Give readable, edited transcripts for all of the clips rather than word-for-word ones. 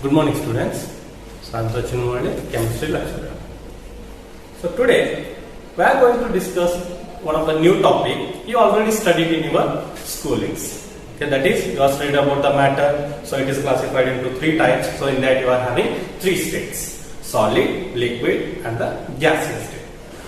Good morning, students. So I am Sachin Murali, chemistry lecturer. So today we are going to discuss one of the new topic you already studied in your schoolings. Okay, that is you are studied about the matter. So it is classified into three types. So in that you are having three states: solid, liquid, and the gaseous state.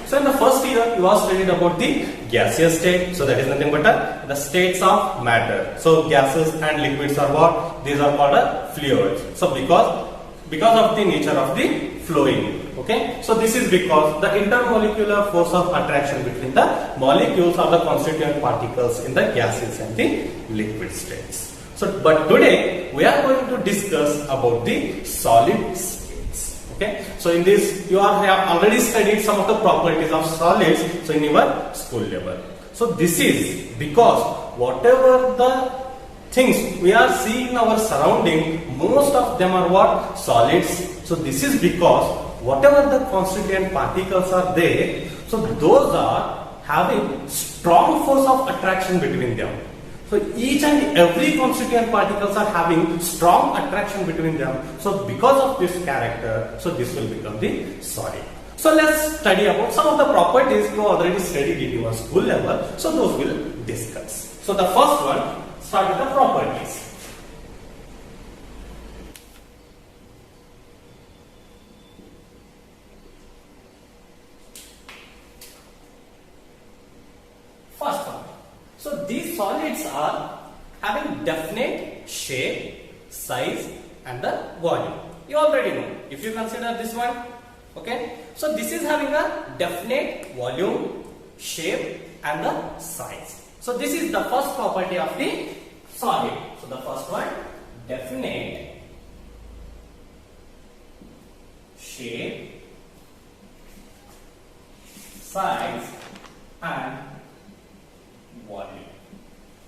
So in the first year you are studied about the gaseous state. So that is nothing but the states of matter. So gases and liquids are what? These are called fluids. So because of the nature of the flowing. Okay. So this is because the intermolecular force of attraction between the molecules of the constituent particles in the gases and the liquid states. So but today we are going to discuss about the solid states. Okay. So in this you have already studied some of the properties of solids. So in your school level. So this is because whatever the things we are seeing in our surrounding, most of them are what? Solids. So this is because whatever the constituent particles are there, so those are having strong force of attraction between them. So each and every constituent particles are having strong attraction between them. So because of this character, so this will become the solid. So let's study about some of the properties you already studied in your school level. So those we'll discuss. So the first one, start with the properties. First one. So these solids are having definite shape, size, and the volume. You already know. If you consider this one, okay. So this is having a definite volume, shape, and the size. So this is the first property of the solid. So the first one, definite shape, size, and volume.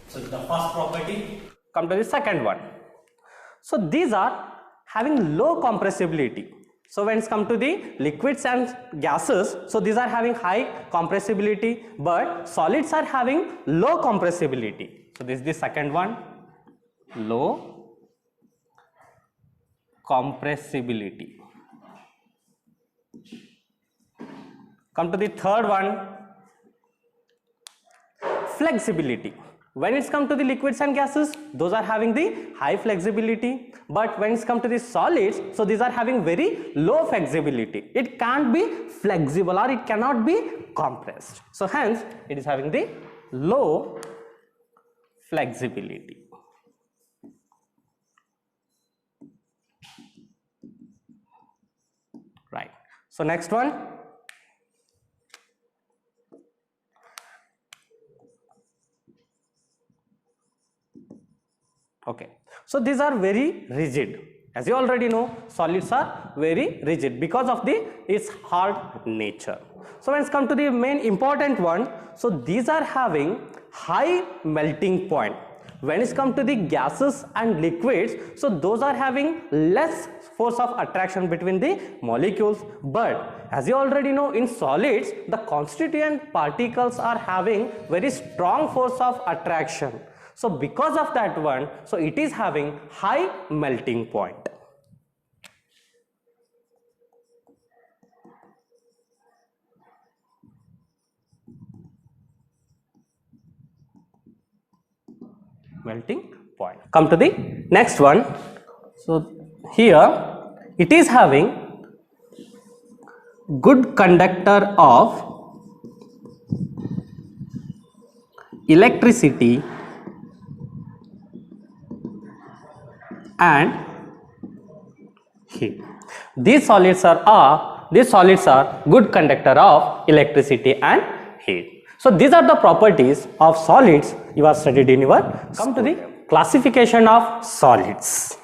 So the first property. Come to the second one. So these are having low compressibility. So when it's come to the liquids and gases, so these are having high compressibility, but solids are having low compressibility. So this is the second one, low compressibility. Come to the third one, flexibility. When it's come to the liquids and gases, those are having the high flexibility, but when it's come to the solids, so these are having very low flexibility. It can't be flexible or it cannot be compressed. So hence it is having the low flexibility. Right. So next one. Okay, so these are very rigid. As you already know, solids are very rigid because of its hard nature. So when it's come to the main important one, so these are having high melting point. When it's come to the gases and liquids, so those are having less force of attraction between the molecules. But as you already know, in solids, the constituent particles are having very strong force of attraction. So because of that one, so it is having high melting point. Melting point. Come to the next one. So here it is having good conductor of electricity and heat. These solids are good conductor of electricity and heat. So these are the properties of solids you have studied in your. Come to the classification of solids.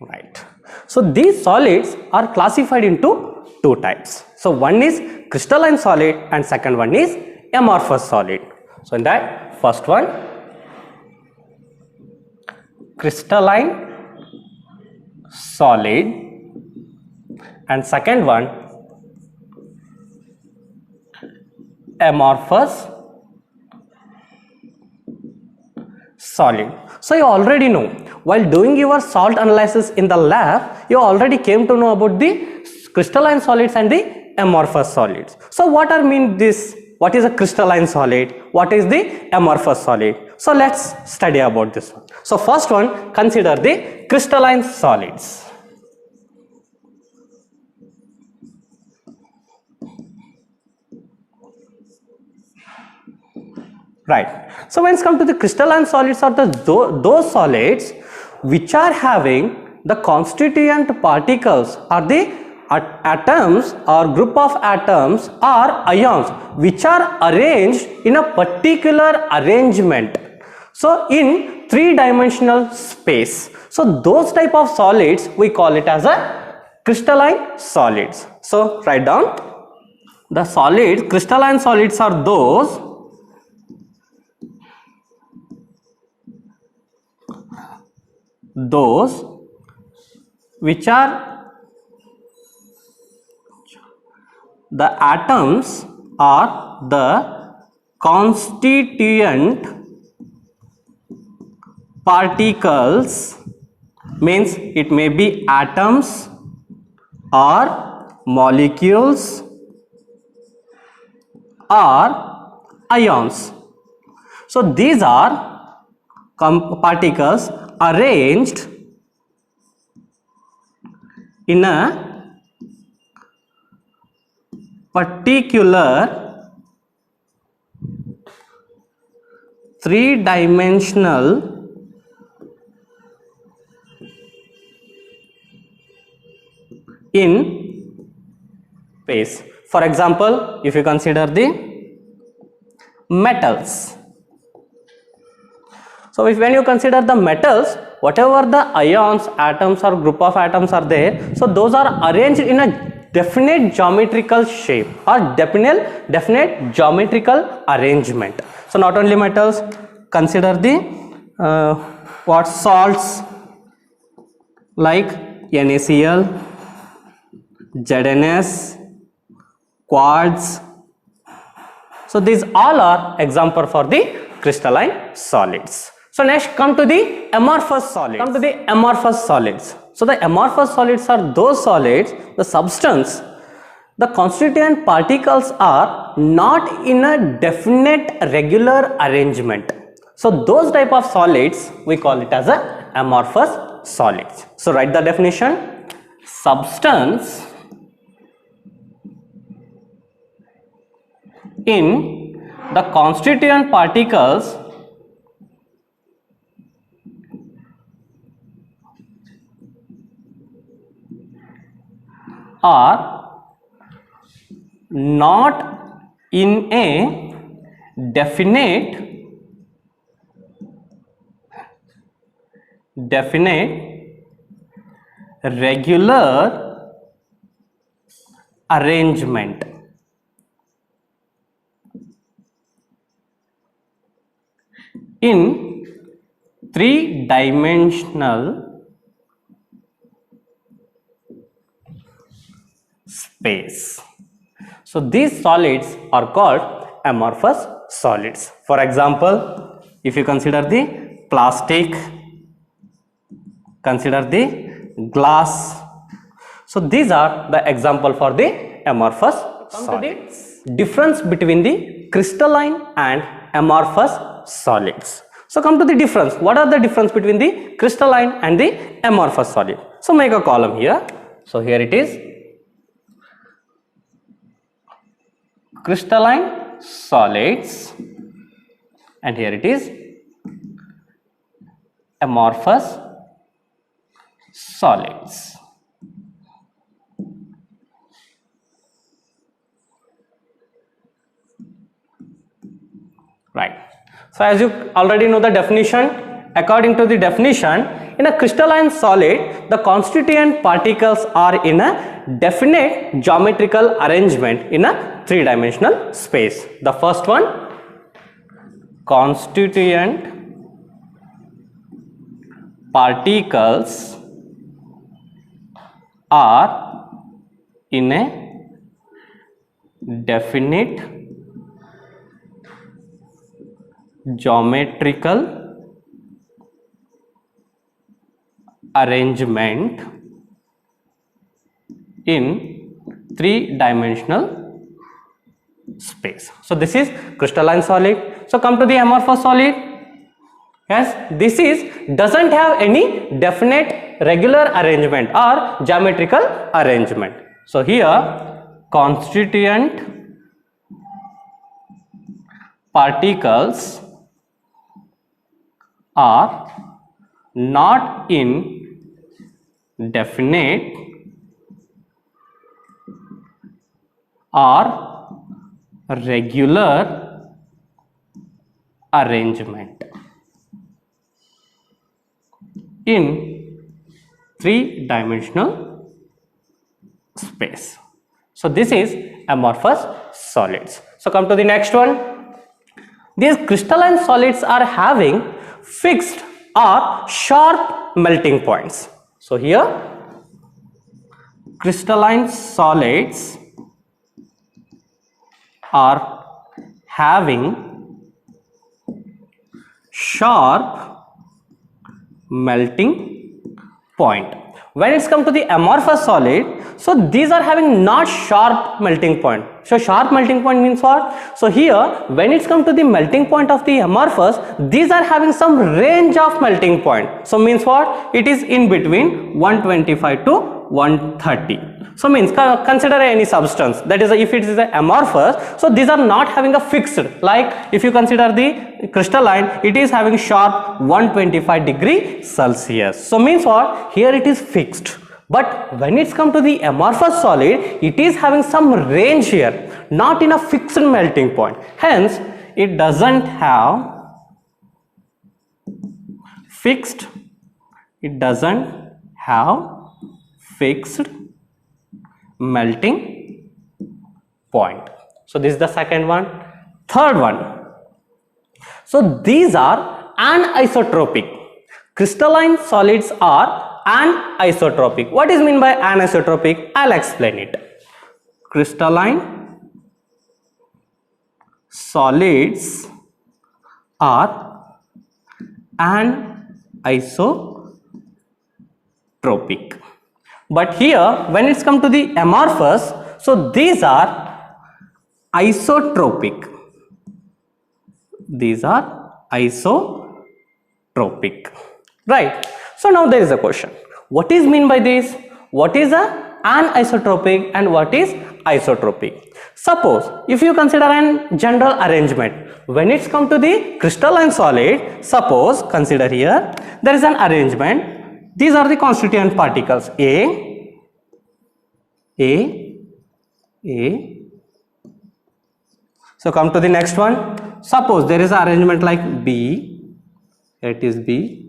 Right. So these solids are classified into two types. So one is crystalline solid and second one is amorphous solid. So in that first one, crystalline solid, and second one amorphous solid. So you already know, while doing your salt analysis in the lab, you already came to know about the crystalline solids and the amorphous solids. So what are mean this? What is a crystalline solid? What is the amorphous solid? So let's study about this one. So first one, consider the crystalline solids. Right. So when it comes to the crystalline solids, are those solids which are having the constituent particles or the atoms or group of atoms or ions which are arranged in a particular arrangement. So in three-dimensional space. So those type of solids we call it as a crystalline solids. So write down the solids. Crystalline solids are those which are the atoms or the constituent particles, means it may be atoms or molecules or ions. So these are particles arranged in a particular three-dimensional in space. For example, if you consider the metals. So when you consider the metals, whatever the ions, atoms or group of atoms are there, so those are arranged in a definite geometrical shape or definite geometrical arrangement. So not only metals, consider the salts like NaCl, ZnS, quartz. So these all are example for the crystalline solids. So next come to the amorphous solids. So the amorphous solids are those solids, the substance, the constituent particles are not in a definite regular arrangement. So those type of solids we call it as a amorphous solids. So write the definition. Substance in the constituent particles are not in a definite regular arrangement. In three-dimensional space. So these solids are called amorphous solids. For example, if you consider the plastic, consider the glass. So these are the example for the amorphous solids. Difference between the crystalline and amorphous solids. So come to the difference. What are the difference between the crystalline and the amorphous solid? So make a column here. So here it is crystalline solids and here it is amorphous solids. Right. So as you already know the definition, according to the definition, in a crystalline solid, the constituent particles are in a definite geometrical arrangement in a three-dimensional space. The first one, constituent particles are in a definite geometrical arrangement in three-dimensional space. So this is crystalline solid. So come to the amorphous solid. Yes, this is doesn't have any definite regular arrangement or geometrical arrangement. So here constituent particles are not in definite or regular arrangement in three-dimensional space. So this is amorphous solids. So come to the next one. These crystalline solids are having fixed or sharp melting points. So here crystalline solids are having sharp melting point. When it's come to the amorphous solid, so these are having not sharp melting point. So sharp melting point means what? So here when it's come to the melting point of the amorphous, these are having some range of melting point. So means what? It is in between 125 to 130. So means consider any substance, that is if it is a amorphous, so these are not having a fixed, like if you consider the crystalline, it is having sharp 125 degree Celsius. So means what? Here it is fixed. But when it's come to the amorphous solid, it is having some range here, not in a fixed melting point. Hence it doesn't have fixed, it doesn't have fixed melting point. So this is the second one. Third one, so these are anisotropic. Crystalline solids are anisotropic. What is meant by anisotropic? I'll explain it. Crystalline solids are anisotropic. But here when it's come to the amorphous, so these are isotropic. These are isotropic, right? So now there is a question, what is mean by this? What is a anisotropic and what is isotropic? Suppose if you consider an general arrangement, when it's come to the crystalline solid, suppose consider here there is an arrangement. These are the constituent particles A. So come to the next one. Suppose there is an arrangement like B. It is B.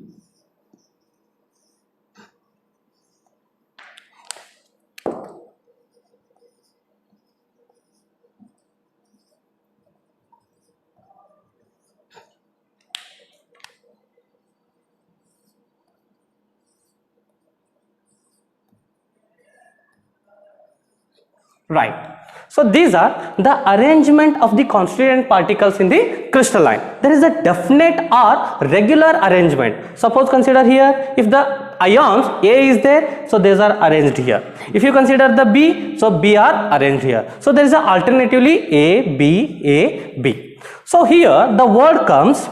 Right. So these are the arrangement of the constituent particles in the crystalline. There is a definite or regular arrangement. Suppose consider here, if the ions A is there, so these are arranged here. If you consider the B, so B are arranged here. So there is a alternatively A, B. So here the word comes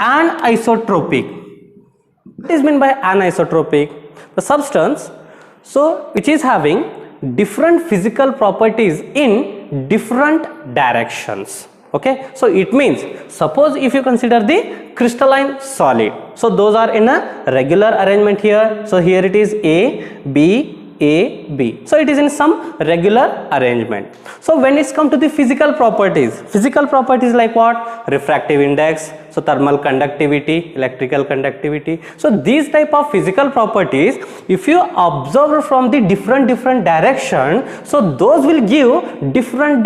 anisotropic. What is meant by anisotropic? The substance, so which is having different physical properties in different directions. Okay, so it means suppose if you consider the crystalline solid, so those are in a regular arrangement here. So here it is A, B, so it is in some regular arrangement. So when it's come to the physical properties like what? Refractive index, so thermal conductivity, electrical conductivity. So these type of physical properties, if you observe from the different direction, so those will give different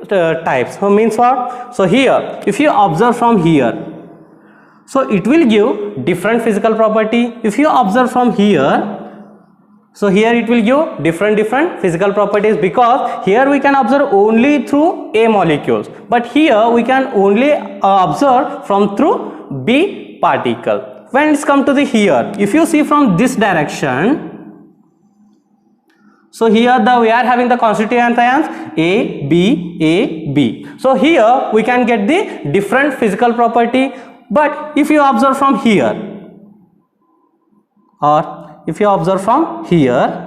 types. So means what? So here if you observe from here, so it will give different physical property. If you observe from here, So here it will give different physical properties, because here we can observe only through A molecules, but here we can only observe from through B particle. When it's come to the here, if you see from this direction, so here we are having the constituent ions A, B. So here we can get the different physical property. But if you observe from here, or if you observe from here,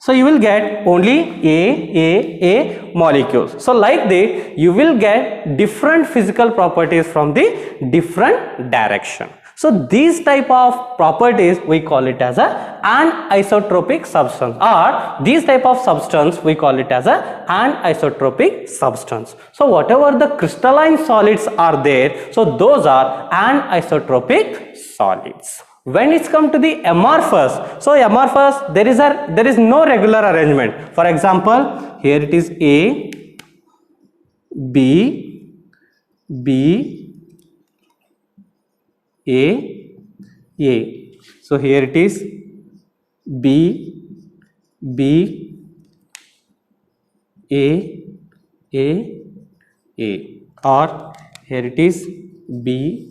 so you will get only A molecules. So like this, you will get different physical properties from the different direction. So these type of properties we call it as an anisotropic substance, or these type of substance we call it as an anisotropic substance. So whatever the crystalline solids are there, so those are anisotropic solids. When it's come to the amorphous, so amorphous, there is no regular arrangement. For example, here it is A, B, A. So here it is B, A, or here it is B,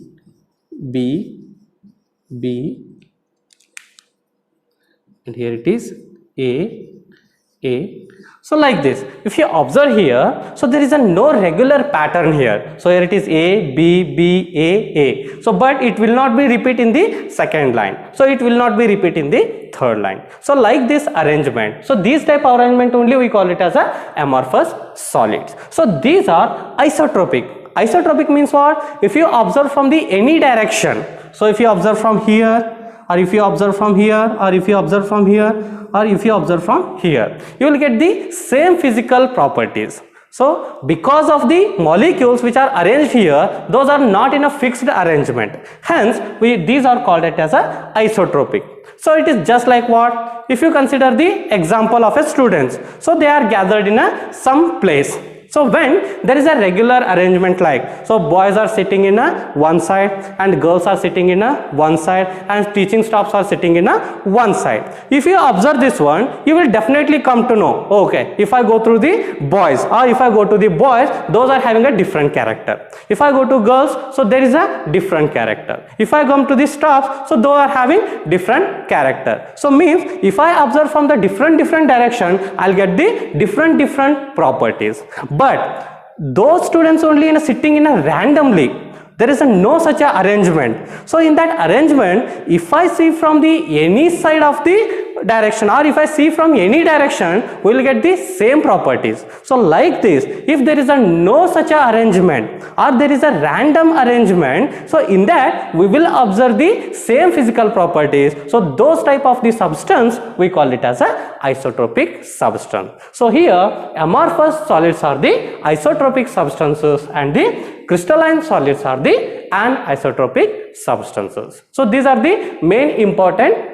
and here it is A. So like this, if you observe here, so there is no regular pattern here. So here it is A, B, A. So but it will not be repeat in the second line. So it will not be repeat in the third line. So like this arrangement. So these type of arrangement only we call it as a amorphous solids. So these are isotropic. Isotropic means what? If you observe from the any direction. So if you observe from here, or if you observe from here, or if you observe from here, or if you observe from here, you will get the same physical properties. So because of the molecules which are arranged here, those are not in a fixed arrangement. Hence these are called it as a isotropic. So it is just like what? If you consider the example of a students, so they are gathered in some place. So when there is a regular arrangement, like, so boys are sitting in one side and girls are sitting in one side and teaching staffs are sitting in one side. If you observe this one, you will definitely come to know, okay, if I go through the boys, or if I go to the boys, those are having a different character. If I go to girls, so there is a different character. If I come to the staffs, so those are having different character. So means if I observe from the different direction, I'll get the different properties. But those students only sitting in randomly, there is no such a arrangement. So in that arrangement, if I see from the any side of the direction, or if I see from any direction, we will get the same properties. So like this, if there is no such a arrangement, or there is a random arrangement, so in that we will observe the same physical properties. So those type of the substance we call it as a isotropic substance. So here amorphous solids are the isotropic substances and the crystalline solids are the anisotropic substances. So these are the main important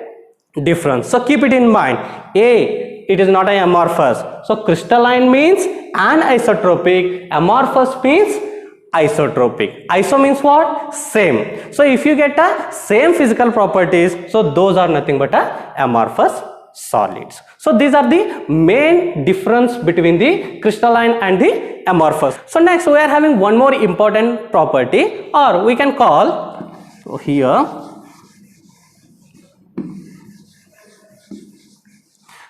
difference. So keep it in mind. A, it is not an amorphous. So crystalline means anisotropic, amorphous means isotropic. Iso means what? Same. So if you get a same physical properties, so those are nothing but a amorphous solids. So these are the main difference between the crystalline and the amorphous. So next we are having one more important property, or we can call, so here,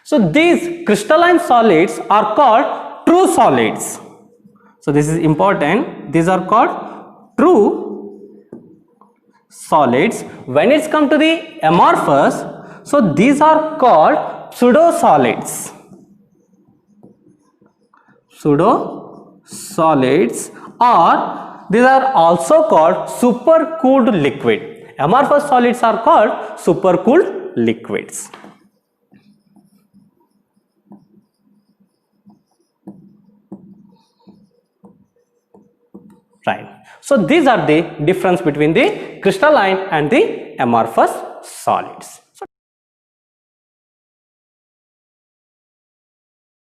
so these crystalline solids are called true solids. So this is important. These are called true solids. When it's come to the amorphous, so these are called pseudo solids. Pseudo solids, or these are also called supercooled liquid. Amorphous solids are called supercooled liquids. Right. So these are the difference between the crystalline and the amorphous solids.